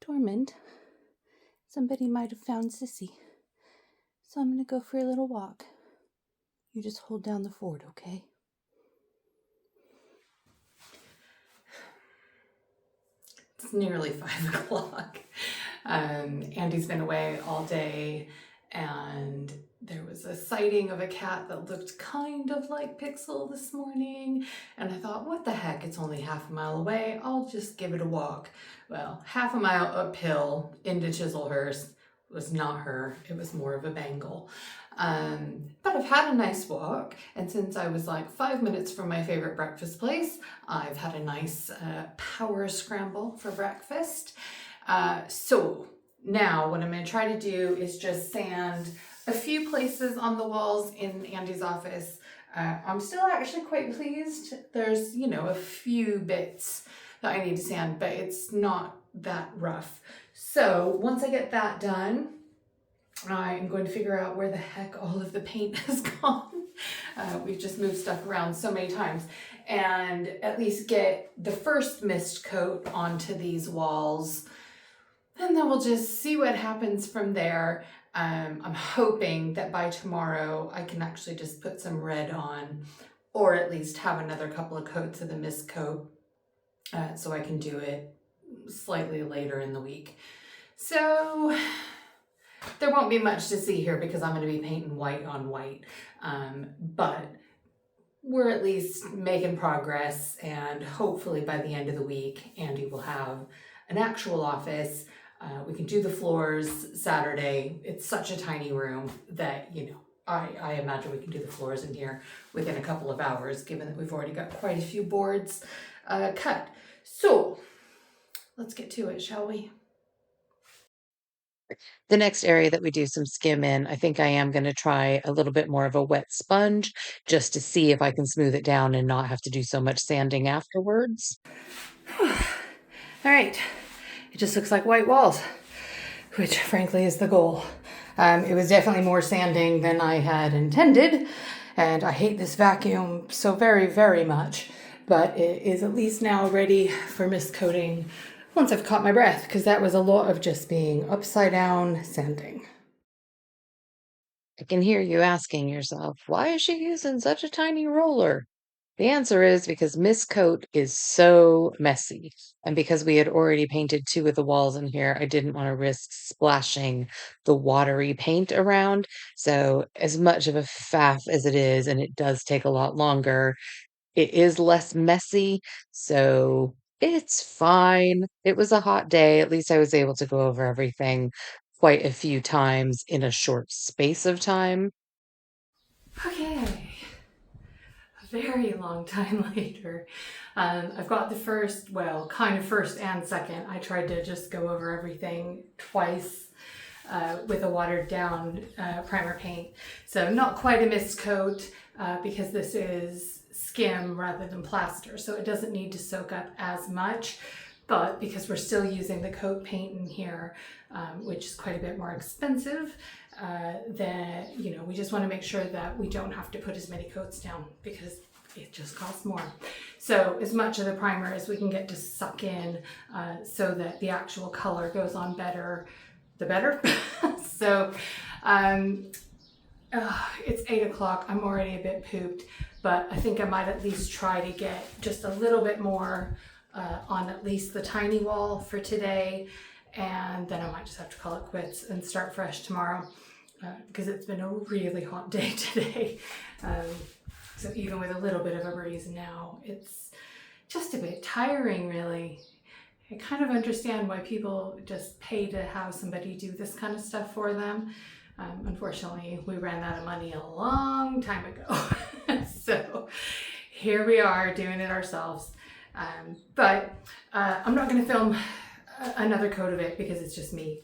dormant. Somebody might have found Sissy. So I'm going to go for a little walk. You just hold down the fort, okay? It's nearly 5 o'clock. Andy's been away all day, and there was a sighting of a cat that looked kind of like Pixel this morning, and I thought, what the heck, it's only half a mile away, I'll just give it a walk. Well, half a mile uphill into Chislehurst was not her, it was more of a Bengal. But I've had a nice walk, and since I was like 5 minutes from my favorite breakfast place, I've had a nice power scramble for breakfast. So now what I'm going to try to do is just sand a few places on the walls in Andy's office. I'm still actually quite pleased. There's, a few bits that I need to sand, but it's not that rough. So once I get that done, I'm going to figure out where the heck all of the paint has gone. We've just moved stuff around so many times, and at least get the first mist coat onto these walls, and then we'll just see what happens from there. I'm hoping that by tomorrow I can actually just put some red on, or at least have another couple of coats of the mist coat, so I can do it slightly later in the week. So there won't be much to see here because I'm going to be painting white on white, but we're at least making progress, and hopefully by the end of the week Andy will have an actual office. We can do the floors Saturday. It's such a tiny room that, I imagine we can do the floors in here within a couple of hours, given that we've already got quite a few boards cut. So let's get to it, shall we? The next area that we do some skim in, I think I am going to try a little bit more of a wet sponge just to see if I can smooth it down and not have to do so much sanding afterwards. All right, it just looks like white walls, which frankly is the goal. It was definitely more sanding than I had intended, and I hate this vacuum so very, very much, but it is at least now ready for mist coating once I've caught my breath, because that was a lot of just being upside down sanding. I can hear you asking yourself, why is she using such a tiny roller? The answer is because Miss Coat is so messy. And because we had already painted two of the walls in here, I didn't want to risk splashing the watery paint around. So, as much of a faff as it is, and it does take a lot longer, it is less messy. So, it's fine. It was a hot day. At least I was able to go over everything quite a few times in a short space of time. Okay, a very long time later. I've got the first, well, kind of first and second. I tried to just go over everything twice with a watered down primer paint. So not quite a mist coat because this is skim rather than plaster. So it doesn't need to soak up as much. But because we're still using the coat paint in here, which is quite a bit more expensive, then, we just want to make sure that we don't have to put as many coats down because it just costs more. So as much of the primer as we can get to suck in so that the actual color goes on better, the better. So it's 8 o'clock. I'm already a bit pooped, but I think I might at least try to get just a little bit more on at least the tiny wall for today, and then I might just have to call it quits and start fresh tomorrow because it's been a really hot day today. So even with a little bit of a breeze now, it's just a bit tiring, really. I kind of understand why people just pay to have somebody do this kind of stuff for them. Unfortunately, we ran out of money a long time ago. So here we are doing it ourselves. But I'm not going to film another coat of it because it's just me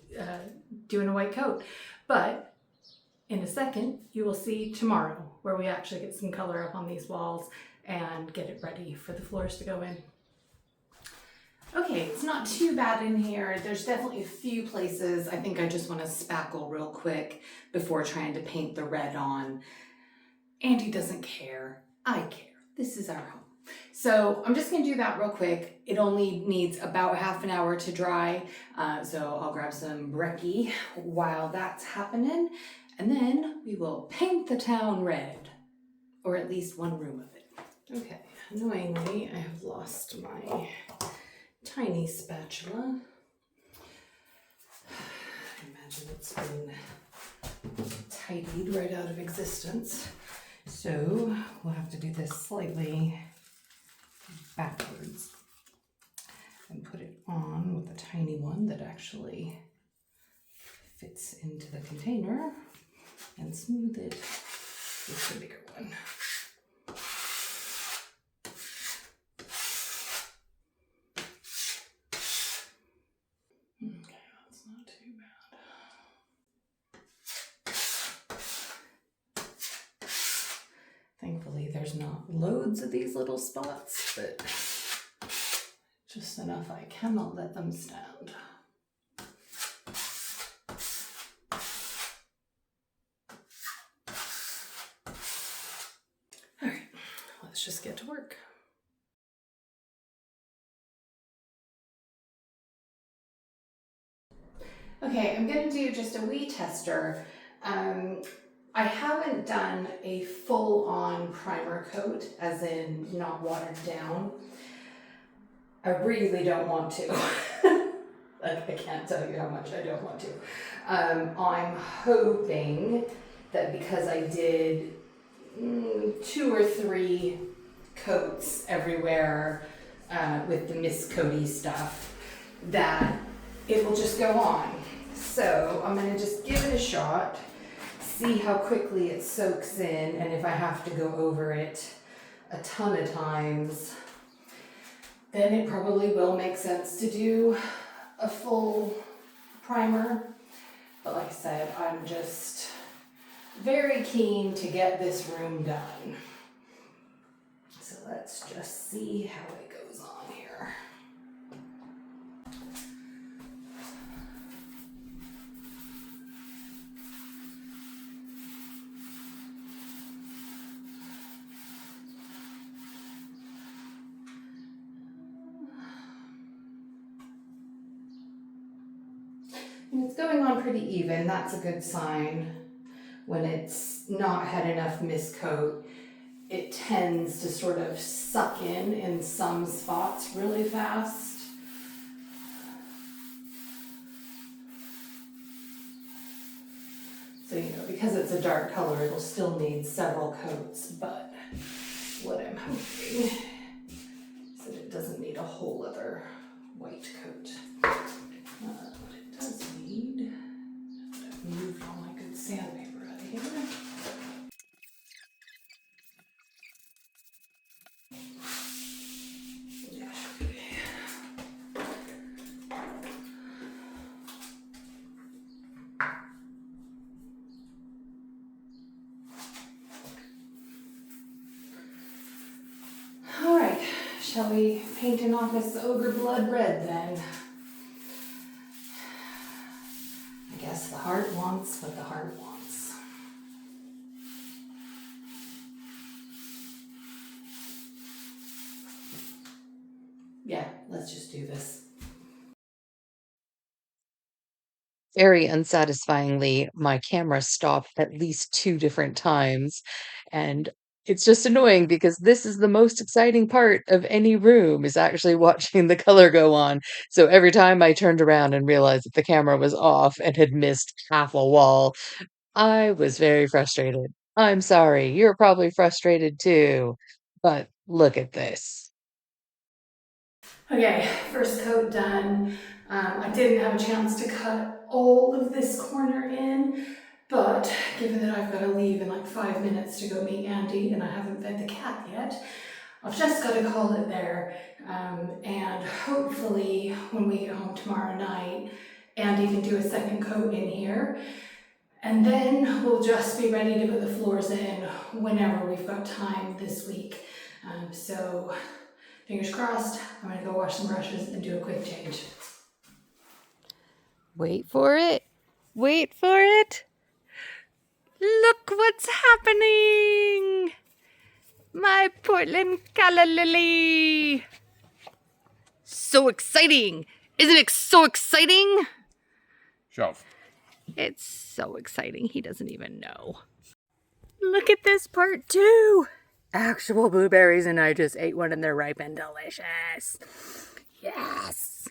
doing a white coat. But in a second, you will see tomorrow where we actually get some color up on these walls and get it ready for the floors to go in. Okay, it's not too bad in here. There's definitely a few places I think I just want to spackle real quick before trying to paint the red on. Andy doesn't care. I care. This is our home. So I'm just going to do that real quick. It only needs about half an hour to dry, so I'll grab some brekkie while that's happening, and then we will paint the town red, or at least one room of it. Okay, annoyingly, I have lost my tiny spatula. I imagine it's been tidied right out of existence, so we'll have to do this slightly backwards and put it on with a tiny one that actually fits into the container, and smooth it with the bigger one. Okay, that's not too bad. Thankfully, there's not loads of these little spots, but just enough I cannot let them stand. All right, let's just get to work. Okay, I'm gonna do just a wee tester. I haven't done a full-on primer coat, as in not watered down. I really don't want to. Like, I can't tell you how much I don't want to. I'm hoping that because I did 2 or 3 coats everywhere with the Miss Cody stuff, that it will just go on. So I'm gonna just give it a shot, see how quickly it soaks in, and if I have to go over it a ton of times, then it probably will make sense to do a full primer. But like I said, I'm just very keen to get this room done. So let's just see how it goes on here. And it's going on pretty even. That's a good sign. When it's not had enough mist coat, it tends to sort of suck in some spots really fast. So, you know, because it's a dark color, it'll still need several coats, but what I'm hoping is that it doesn't need a whole other white coat. What it does need, I've moved all my good sandpaper out of here. All right, shall we paint an office ogre blood red then? I guess the heart wants what the heart wants. Yeah, let's just do this. Very unsatisfyingly, my camera stopped at least 2 different times, and it's just annoying because this is the most exciting part of any room, is actually watching the color go on. So every time I turned around and realized that the camera was off and had missed half a wall, I was very frustrated. I'm sorry, you're probably frustrated too, but look at this. Okay, first coat done. I didn't have a chance to cut all of this corner in, but given that I've got to leave in like 5 minutes to go meet Andy and I haven't fed the cat yet, I've just got to call it there. And hopefully when we get home tomorrow night, Andy can do a second coat in here. And then we'll just be ready to put the floors in whenever we've got time this week. So fingers crossed, I'm gonna go wash some brushes and do a quick change. Wait for it. Wait for it. Look what's happening! My Portland calla lily! so exciting. Isn't it so exciting? Shelf. It's so exciting. He doesn't even know. Look at this part too. Actual blueberries, and I just ate one and they're ripe and delicious. Yes.